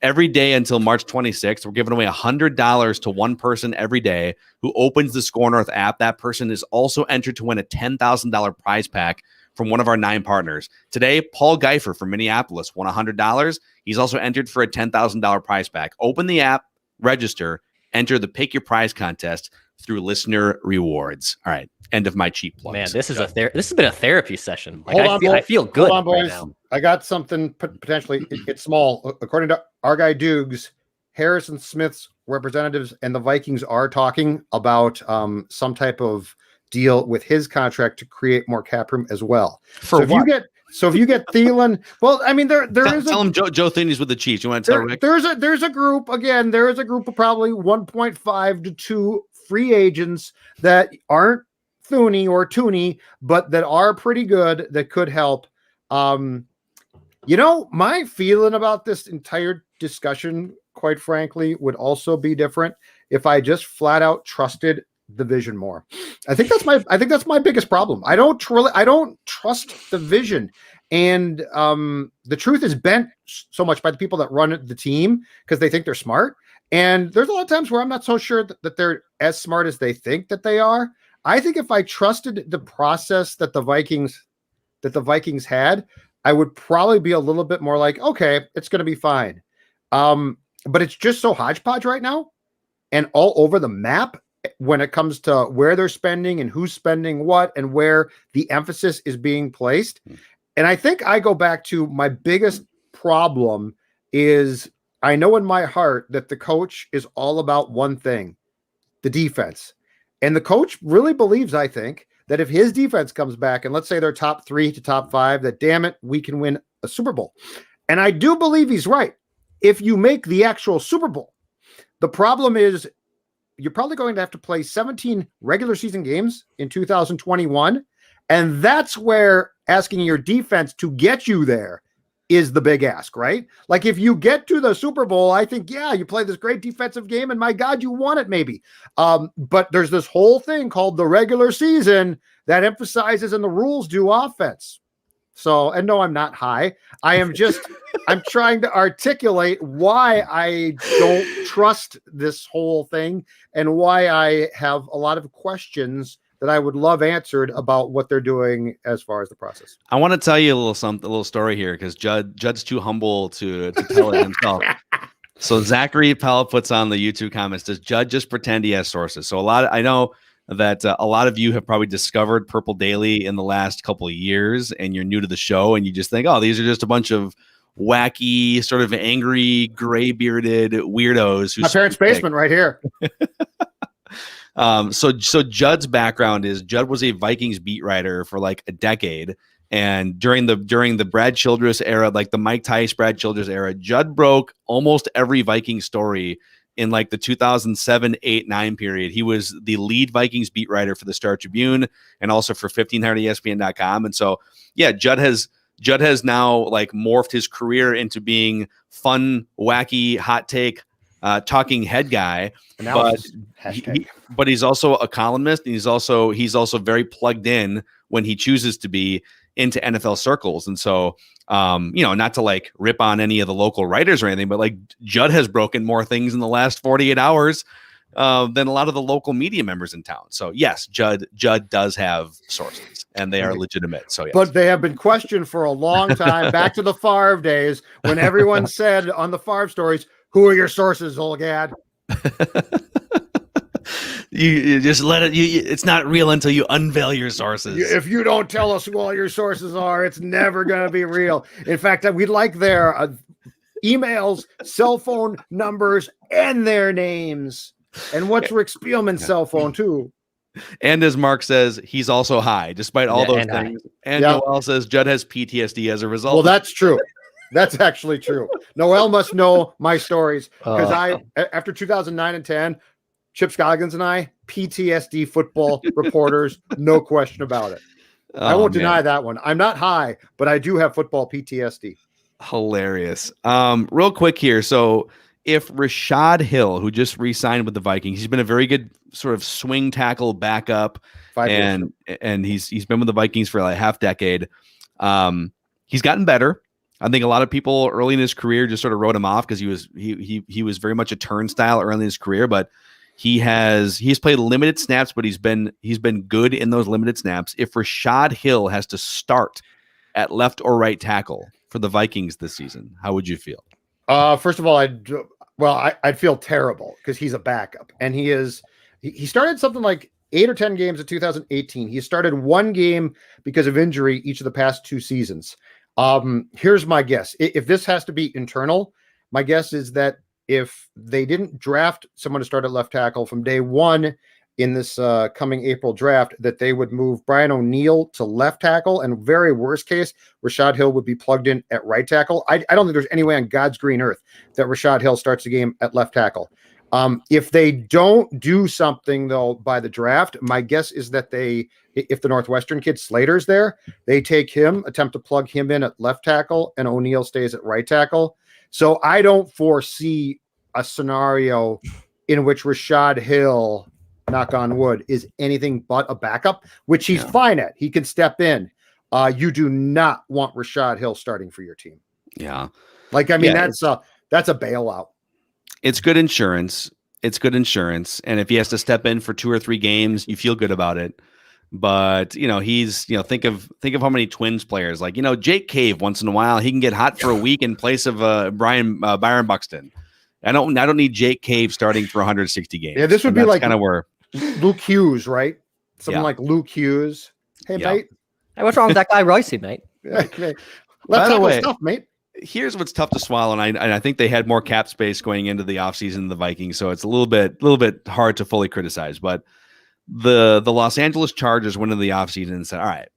Every day until March 26th, we're giving away $100 to one person every day who opens the Score North app. That person is also entered to win a $10,000 prize pack from one of our 9 partners. Today, Paul Geifer from Minneapolis won $100. He's also entered for a $10,000 prize pack. Open the app, register, enter the Pick Your Prize contest through listener rewards. All right. End of my cheap plugs. Man, this has been a therapy session. Like, Hold on, I feel good Hold on, boys. right now. I got something potentially. It's small. According to our guy Dukes, Harrison Smith's representatives and the Vikings are talking about some type of deal with his contract to create more cap room as well. For if you get Thielen, well, I mean, there is tell him Joe Thienen's with the Chiefs. You want to tell Rick? There's a group again. There is a group of probably 1.5 to 2 free agents that aren't Thuney or Tooney, but that are pretty good that could help. My feeling about this entire discussion, quite frankly, would also be different if I just flat out trusted the vision more. I think that's my biggest problem. I don't trust the vision. And the truth is bent so much by the people that run the team because they think they're smart. And there's a lot of times where I'm not so sure that they're as smart as they think that they are. I think if I trusted the process that the Vikings had, I would probably be a little bit more like, okay, it's going to be fine. But it's just so hodgepodge right now and all over the map when it comes to where they're spending and who's spending what and where the emphasis is being placed. And I think I go back to my biggest problem is I know in my heart that the coach is all about one thing, the defense. And the coach really believes, I think, that if his defense comes back and let's say they're top 3 to top 5, that damn it, we can win a Super Bowl. And I do believe he's right. If you make the actual Super Bowl, the problem is you're probably going to have to play 17 regular season games in 2021. And that's where asking your defense to get you there is the big ask, right? Like if you get to the Super Bowl, I think, yeah, you play this great defensive game and my God, you won it maybe. But there's this whole thing called the regular season that emphasizes and the rules do offense. So, and no, I'm not high. I'm trying to articulate why I don't trust this whole thing and why I have a lot of questions that I would love answered about what they're doing as far as the process. I want to tell you a little story here because Judd's too humble to tell it himself. So Zachary Pell puts on the YouTube comments, does Judd just pretend he has sources? So I know that a lot of you have probably discovered Purple Daily in the last couple of years and you're new to the show and you just think, oh, these are just a bunch of wacky, sort of angry, gray-bearded weirdos. My parents' basement right here. So Judd's background is Judd was a Vikings beat writer for like a decade. And during the Brad Childress era, like the Mike Tice, Brad Childress era, Judd broke almost every Viking story in like the 2007, 8, 9 period. He was the lead Vikings beat writer for the Star Tribune and also for 1500ESPN.com. And so, yeah, Judd has now like morphed his career into being fun, wacky, hot take, talking head guy. But he's also a columnist, and he's also very plugged in when he chooses to be into NFL circles. And so, not to like rip on any of the local writers or anything, but like Judd has broken more things in the last 48 hours than a lot of the local media members in town. So yes, Judd does have sources and they are legitimate. So yes. But they have been questioned for a long time, back to the Favre days when everyone said on the Favre stories, who are your sources, Olgad? You just let it. It's not real until you unveil your sources. If you don't tell us who all your sources are, it's never going to be real. In fact, we'd like their emails, cell phone numbers, and their names. And what's Rick Spielman's cell phone too? And as Mark says, he's also high, despite all those and things. And Noel says Judd has PTSD as a result. Well, that's true. That's actually true. Noel must know my stories because after 2009 and 10, Chip Scoggins and I, PTSD football reporters, no question about it. I won't deny that one. I'm not high, but I do have football PTSD. Hilarious. Real quick here. So if Rashad Hill, who just re-signed with the Vikings, he's been a very good sort of swing tackle backup, and he's been with the Vikings for like a half decade. He's gotten better. I think a lot of people early in his career just sort of wrote him off because he was very much a turnstile early in his career, but he's played limited snaps, but he's been good in those limited snaps. If Rashad Hill has to start at left or right tackle for the Vikings this season, how would you feel? First of all, I'd feel terrible because he's a backup, and he started something like 8 or 10 games in 2018. He started one game because of injury each of the past 2 seasons. Here's my guess. If this has to be internal, my guess is that if they didn't draft someone to start at left tackle from day one in this coming April draft, that they would move Brian O'Neill to left tackle, and very worst case, Rashad Hill would be plugged in at right tackle. I don't think there's any way on God's green earth that Rashad Hill starts the game at left tackle. If they don't do something, though, by the draft, my guess is that if the Northwestern kid Slater's there, they take him, attempt to plug him in at left tackle, and O'Neill stays at right tackle. So I don't foresee a scenario in which Rashad Hill, knock on wood, is anything but a backup, which he's fine at. He can step in. You do not want Rashad Hill starting for your team. Yeah. That's a bailout. It's good insurance. And if he has to step in for 2 or 3 games, you feel good about it. But, think of how many Twins players, like, Jake Cave, once in a while, he can get hot for a week in place of Byron Buxton. I don't need Jake Cave starting for 160 games. Yeah, this would be like kind of where Luke Hughes, right? Something like Luke Hughes. Hey, mate. Hey, what's wrong with that guy, Ricey, mate? By the way, stuff, mate. Here's what's tough to swallow, and I think they had more cap space going into the offseason than the Vikings, so it's a little bit hard to fully criticize. But the Los Angeles Chargers went into the offseason and said, all right,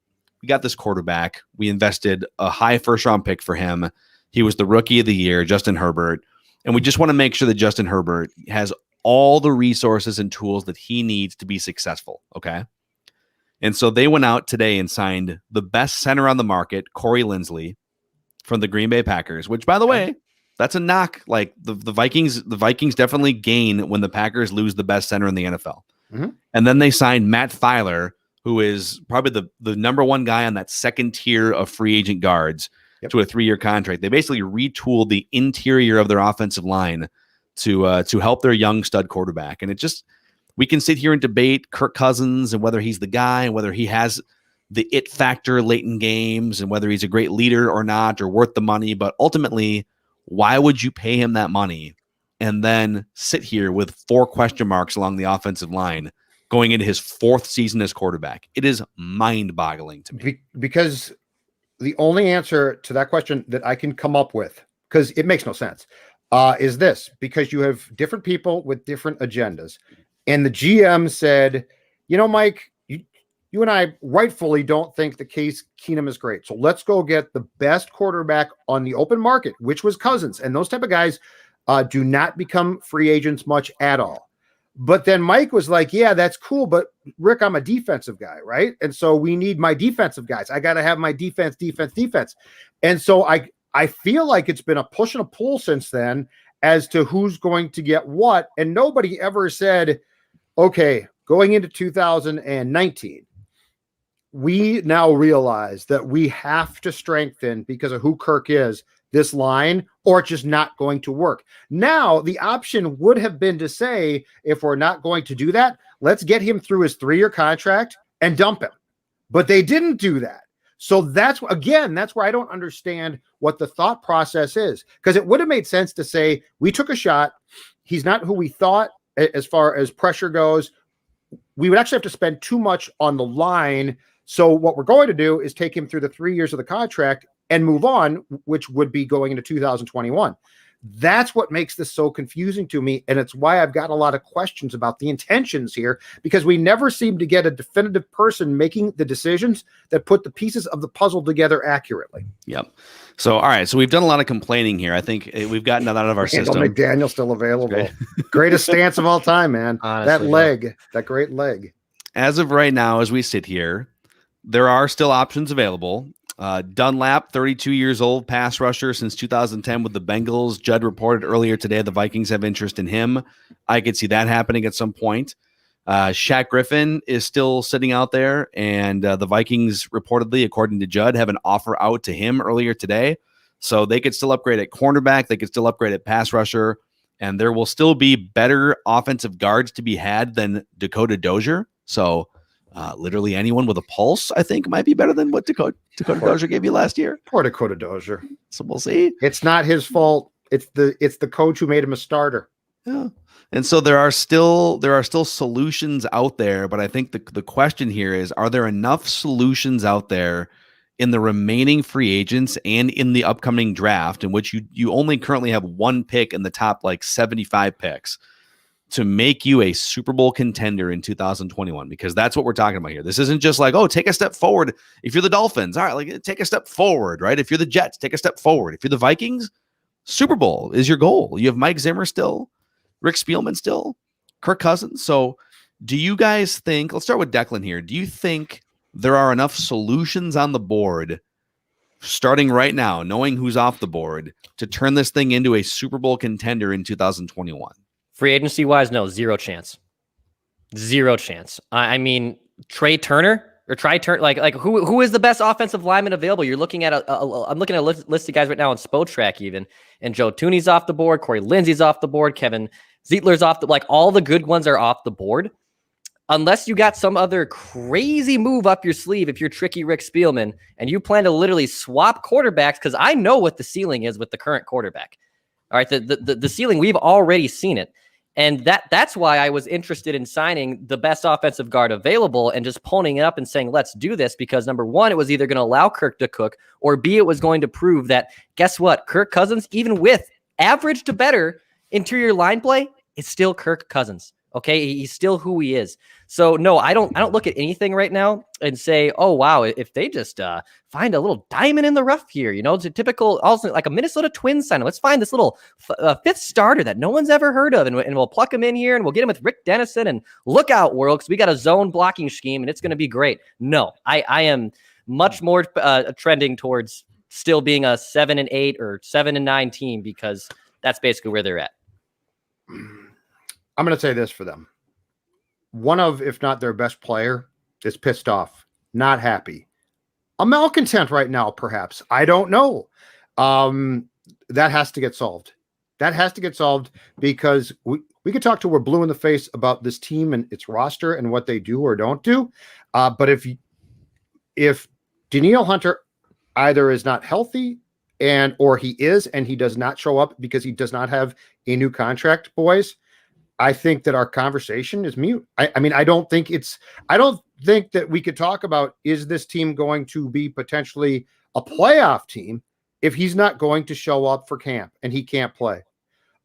we got this quarterback. We invested a high first-round pick for him. He was the rookie of the year, Justin Herbert. And we just want to make sure that Justin Herbert has all the resources and tools that he needs to be successful, okay? And so they went out today and signed the best center on the market, Corey Linsley, from the Green Bay Packers, which, by the way, that's a knock. Like the Vikings definitely gain when the Packers lose the best center in the NFL. Mm-hmm. And then they signed Matt Filer, who is probably the number one guy on that second tier of free agent guards, to a 3-year contract. They basically retooled the interior of their offensive line to help their young stud quarterback. And we can sit here and debate Kirk Cousins and whether he's the guy and whether he has the it factor late in games and whether he's a great leader or not or worth the money. But ultimately, why would you pay him that money and then sit here with 4 question marks along the offensive line going into his 4th season as quarterback? It is mind-boggling to me. Because the only answer to that question that I can come up with, because it makes no sense, is this: because you have different people with different agendas. And the GM said, Mike, you and I rightfully don't think the Case Keenum is great. So let's go get the best quarterback on the open market, which was Cousins. And those type of guys do not become free agents much at all. But then Mike was like, yeah, that's cool. But Rick, I'm a defensive guy, right? And so we need my defensive guys. I got to have my defense. And so I feel like it's been a push and a pull since then as to who's going to get what. And nobody ever said, okay, going into 2019, we now realize that we have to strengthen, because of who Kirk is, this line, or it's just not going to work. Now, the option would have been to say, if we're not going to do that, let's get him through his 3-year contract and dump him. But they didn't do that. So that's where I don't understand what the thought process is, because it would have made sense to say, we took a shot. He's not who we thought as far as pressure goes. We would actually have to spend too much on the line. So what we're going to do is take him through the 3 years of the contract and move on, which would be going into 2021. That's what makes this so confusing to me. And it's why I've got a lot of questions about the intentions here, because we never seem to get a definitive person making the decisions that put the pieces of the puzzle together accurately. Yep. So, all right. So we've done a lot of complaining here. I think we've gotten that out of our system. McDaniel's still available. Greatest stance of all time, man. Honestly, that leg, that great leg. As of right now, as we sit here, there are still options available. Dunlap, 32 years old, pass rusher since 2010 with the Bengals. Judd reported earlier today the Vikings have interest in him. I could see that happening at some point. Shaq Griffin is still sitting out there, and the Vikings reportedly, according to Judd, have an offer out to him earlier today. So they could still upgrade at cornerback. They could still upgrade at pass rusher, and there will still be better offensive guards to be had than Dakota Dozier. So literally anyone with a pulse, I think, might be better than what Dakota Dozier gave you last year. Poor Dakota Dozier. So we'll see. It's not his fault. It's the coach who made him a starter. Yeah. And so there are still solutions out there, but I think the question here is, are there enough solutions out there in the remaining free agents and in the upcoming draft, in which you only currently have one pick in the top 75 picks, to make you a Super Bowl contender in 2021? Because that's what we're talking about here. This isn't just take a step forward. If you're the Dolphins, all right, take a step forward, right? If you're the Jets, take a step forward. If you're the Vikings, Super Bowl is your goal. You have Mike Zimmer still, Rick Spielman still, Kirk Cousins. So do you guys think, let's start with Declan here. Do you think there are enough solutions on the board starting right now, knowing who's off the board, to turn this thing into a Super Bowl contender in 2021? Free agency wise, no, zero chance. Zero chance. I mean, Trey Turner or who is the best offensive lineman available? You're looking at I'm looking at a list of guys right now on Spotrac even, and Joe Tooney's off the board, Corey Lindsey's off the board, Kevin Zietler's off all the good ones are off the board. Unless you got some other crazy move up your sleeve, if you're tricky Rick Spielman and you plan to literally swap quarterbacks, because I know what the ceiling is with the current quarterback. All right, the ceiling, we've already seen it. And that's why I was interested in signing the best offensive guard available and just pulling it up and saying, let's do this, because number one, it was either going to allow Kirk to cook, or B, it was going to prove that, guess what? Kirk Cousins, even with average to better interior line play, is still Kirk Cousins. Okay, he's still who he is. So no, I don't look at anything right now and say, oh wow, if they just find a little diamond in the rough here, it's a typical, also like a Minnesota Twins sign. Let's find this little fifth starter that no one's ever heard of, and we'll pluck him in here, and we'll get him with Rick Dennison, and look out, world, because we got a zone blocking scheme, and it's going to be great. No, I am much more trending towards still being a 7-8 or 7-9 team, because that's basically where they're at. I'm going to say this for them. One of, if not their best player, is pissed off, not happy. A malcontent right now, perhaps. I don't know. That has to get solved. That has to get solved, because we could talk till we're blue in the face about this team and its roster and what they do or don't do. But if Danielle Hunter either is not healthy or he is, and he does not show up because he does not have a new contract, boys, I think that our conversation is mute. I mean, I don't think that we could talk about, is this team going to be potentially a playoff team if he's not going to show up for camp and he can't play.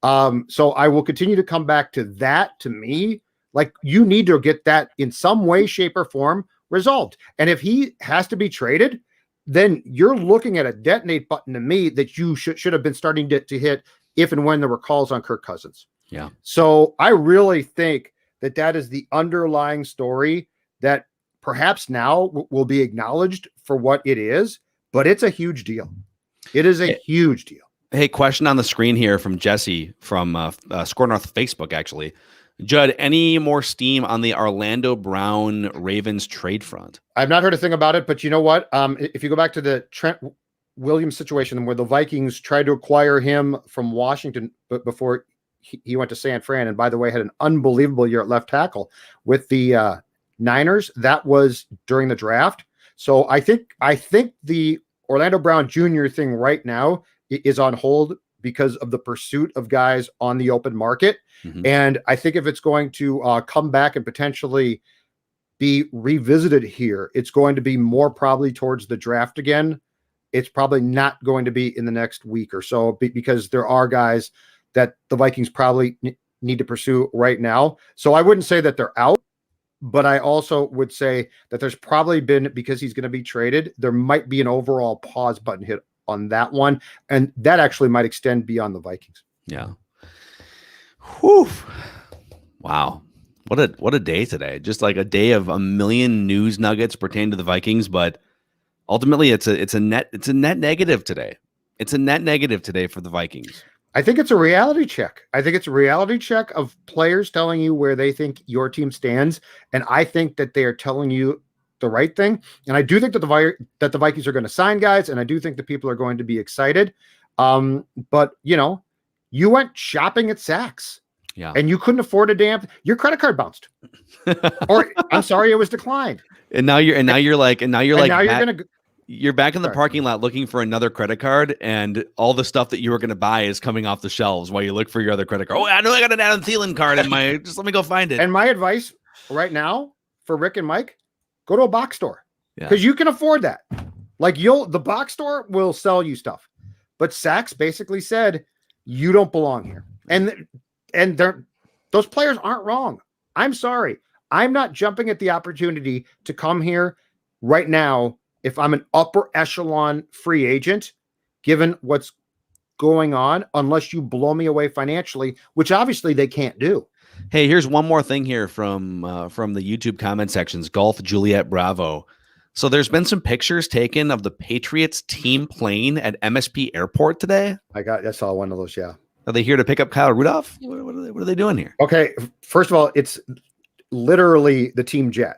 So I will continue to come back to that. To me, you need to get that in some way, shape, or form resolved. And if he has to be traded, then you're looking at a detonate button to me that you should have been starting to hit if and when there were calls on Kirk Cousins. Yeah. So I really think that is the underlying story that perhaps now will be acknowledged for what it is, but it's a huge deal. It is a huge deal. Hey, question on the screen here from Jesse from Score North Facebook, actually. Judd, any more steam on the Orlando Brown Ravens trade front? I've not heard a thing about it, but you know what? If you go back to the Trent Williams situation where the Vikings tried to acquire him from Washington, but before he went to San Fran, and by the way, had an unbelievable year at left tackle with the Niners. That was during the draft. So I think the Orlando Brown Jr. thing right now is on hold because of the pursuit of guys on the open market. Mm-hmm. And I think if it's going to come back and potentially be revisited here, it's going to be more probably towards the draft again. it's probably not going to be in the next week or so because there are guys that the Vikings probably need to pursue right now. So I wouldn't say that they're out, but I also would say that there's probably been, because he's going to be traded, there might be an overall pause button hit on that one. And that actually might extend beyond the Vikings. Yeah. Whew. Wow. What a day today. Just like a day of a million news nuggets pertaining to the Vikings, but ultimately it's a net negative today. It's a net negative today for the Vikings. I think it's a reality check. I think it's a reality check of players telling you where they think your team stands. And I think that they are telling you the right thing. And I do think that the Vikings are going to sign guys. And I do think that people are going to be excited. But you went shopping at Saks. Yeah. And you couldn't afford your credit card bounced. Or I'm sorry, it was declined. And now you're back in the Sorry. parking lot looking for another credit card, and all the stuff that you were going to buy is coming off the shelves while you look for your other credit card. Oh, I know I got an Adam Thielen card in my. Just let me go find it. And my advice right now for Rick and Mike: go to a box store Yeah. because you can afford that. Like the box store will sell you stuff, but Saks basically said you don't belong here, and those players aren't wrong. I'm sorry, I'm not jumping at the opportunity to come here right now. If I'm an upper echelon free agent, given what's going on, unless you blow me away financially, which obviously they can't do. Hey, here's one more thing here from the YouTube comment sections. Golf Juliet Bravo. So there's been some pictures taken of the Patriots team plane at MSP Airport today. I saw one of those. Yeah. Are they here to pick up Kyle Rudolph? What are they doing here? Okay. First of all, it's literally the team jet.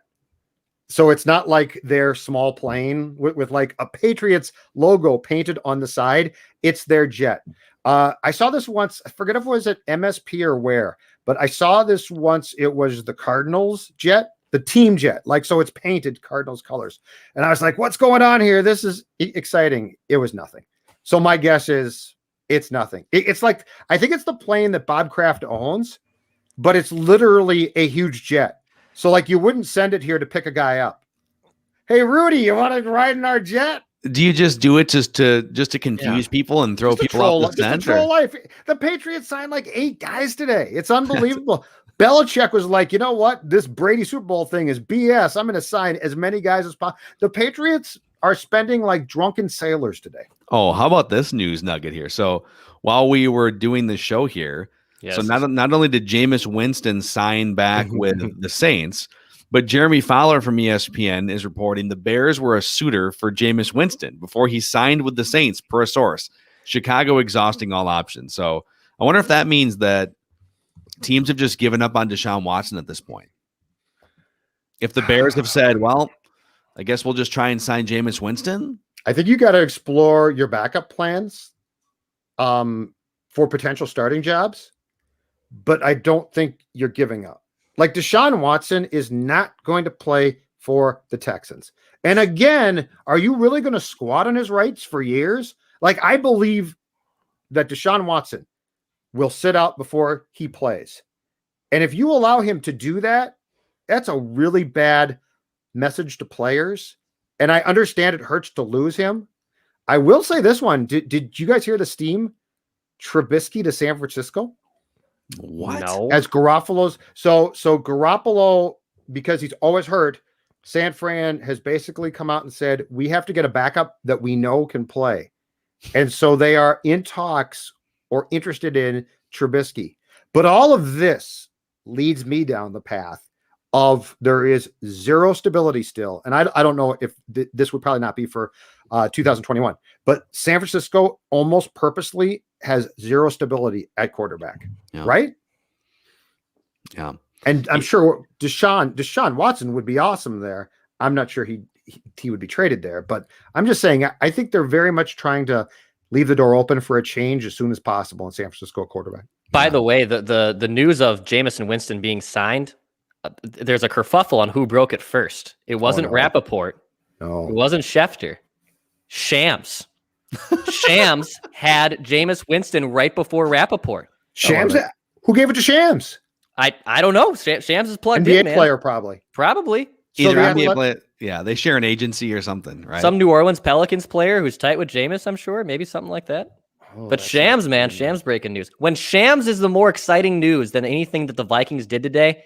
So it's not like their small plane with like a Patriots logo painted on the side. It's their jet. I saw this once. I forget if it was at MSP or where, but I saw this once. It was the Cardinals jet, the team jet. Like, so it's painted Cardinals colors. And I was like, what's going on here? This is exciting. It was nothing. So my guess is it's nothing. It's like, I think it's the plane that Bob Kraft owns, but it's literally a huge jet. So like you wouldn't send it here to pick a guy up. Hey, Rudy, you want to ride in our jet? Do you just do it just to confuse people and throw people off the scent? Troll life. The Patriots signed like 8 guys today. It's unbelievable. Belichick was like, you know what? This Brady Super Bowl thing is BS. I'm going to sign as many guys as possible. The Patriots are spending like drunken sailors today. Oh, how about this news nugget here? So while we were doing the show here, so not only did Jameis Winston sign back with the Saints, but Jeremy Fowler from ESPN is reporting the Bears were a suitor for Jameis Winston before he signed with the Saints, per a source. Chicago exhausting all options. So I wonder if that means that teams have just given up on Deshaun Watson at this point. If the Bears have said, well, I guess we'll just try and sign Jameis Winston. I think you got to explore your backup plans for potential starting jobs, but I don't think you're giving up. Like Deshaun Watson is not going to play for the Texans. And again, are you really going to squat on his rights for years? Like, I believe that Deshaun Watson will sit out before he plays. And if you allow him to do that, that's a really bad message to players. And I understand it hurts to lose him. I will say this one. Did you guys hear the steam? Trubisky to San Francisco? What? No. As Garoppolo's so Garoppolo, because he's always hurt, San Fran has basically come out and said, we have to get a backup that we know can play. And so they are in talks or interested in Trubisky. But all of this leads me down the path of there is zero stability still. And I don't know if this would probably not be for 2021, but San Francisco almost purposely has zero stability at quarterback, right? Yeah. And I'm sure Deshaun Watson would be awesome there. I'm not sure he would be traded there, but I'm just saying, I think they're very much trying to leave the door open for a change as soon as possible in San Francisco quarterback. By the way, the news of Jameson Winston being signed, there's a kerfuffle on who broke it first. It wasn't Rappaport. No. It wasn't Schefter. Shams. Shams had Jameis Winston right before Rappaport. Shams? Who gave it to Shams? I don't know. Shams is plugged NBA in, man. player, probably. Probably. Either So NBA player. Yeah, they share an agency or something, right? Some New Orleans Pelicans player who's tight with Jameis, I'm sure. Maybe something like that. Oh, But that's Shams, not man, good. Shams breaking news. When Shams is the more exciting news than anything that the Vikings did today,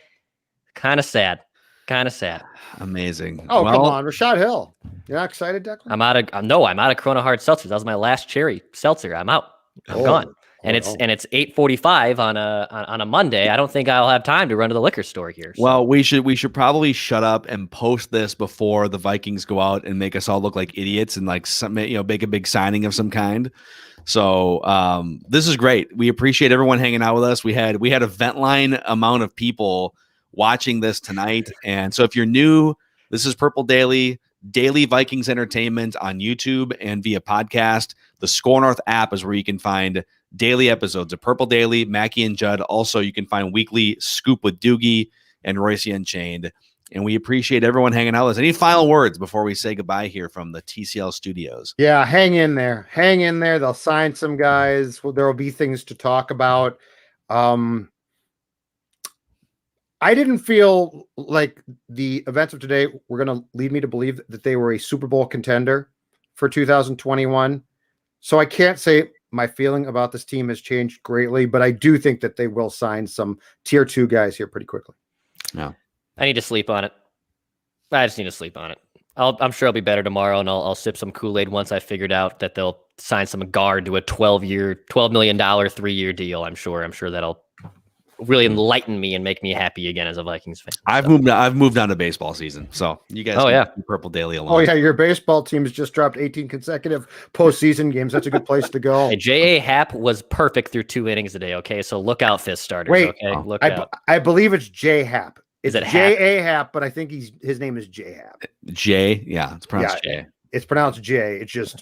kind of sad. Kind of sad. Amazing. Oh, well, come on, Rashad Hill. You're not excited, Declan? I'm out of Corona Hard Seltzers. That was my last cherry seltzer. I'm out. I'm gone. And it's 8:45 on a Monday. I don't think I'll have time to run to the liquor store here. So. Well, we should probably shut up and post this before the Vikings go out and make us all look like idiots and like some, make a big signing of some kind. So this is great. We appreciate everyone hanging out with us. We had a vent line amount of people watching this tonight, and so if you're new, this is Purple Daily Vikings entertainment on YouTube and via podcast. The Score North app is where you can find daily episodes of Purple Daily, Mackie and Judd. Also, you can find weekly Scoop with Doogie and Royce Unchained. And we appreciate everyone hanging out with us. Any final words before we say goodbye here from the TCL studios? Yeah, hang in there. Hang in there. They'll sign some guys. Well, there will be things to talk about. I didn't feel like the events of today were going to lead me to believe that they were a Super Bowl contender for 2021. So I can't say my feeling about this team has changed greatly, but I do think that they will sign some tier 2 guys here pretty quickly. Yeah. I need to sleep on it. I just need to sleep on it. I'm sure I'll be better tomorrow, and I'll sip some Kool-Aid once I figured out that they'll sign some guard to a $12 million 3-year deal. I'm sure that'll really enlighten me and make me happy again as a Vikings fan. I've moved on to baseball season, so you guys. Keep Purple Daily along. Oh yeah, your baseball team has just dropped 18 consecutive postseason games. That's a good place to go. Hey, J.A. Happ was perfect through 2 innings today. Okay, so look out, fifth starters. Wait, okay, look out. I believe it's J Happ. Is it J.A. Happ? But I think his name is J Happ. J, yeah, it's pronounced J. It's pronounced J. It's just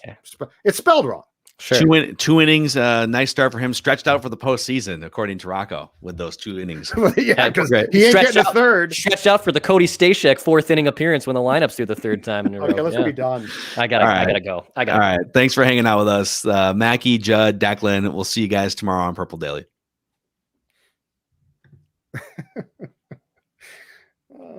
it's spelled wrong. Sure. 2 innings, nice start for him. Stretched out for the postseason, according to Rocco, with those 2 innings. Yeah, because he ain't getting a third. Stretched out for the Cody Stashek 4th inning appearance when the lineup's through the 3rd time in a row. Okay, let's be done. I gotta go. All right, thanks for hanging out with us, Mackie, Judd, Declan. We'll see you guys tomorrow on Purple Daily.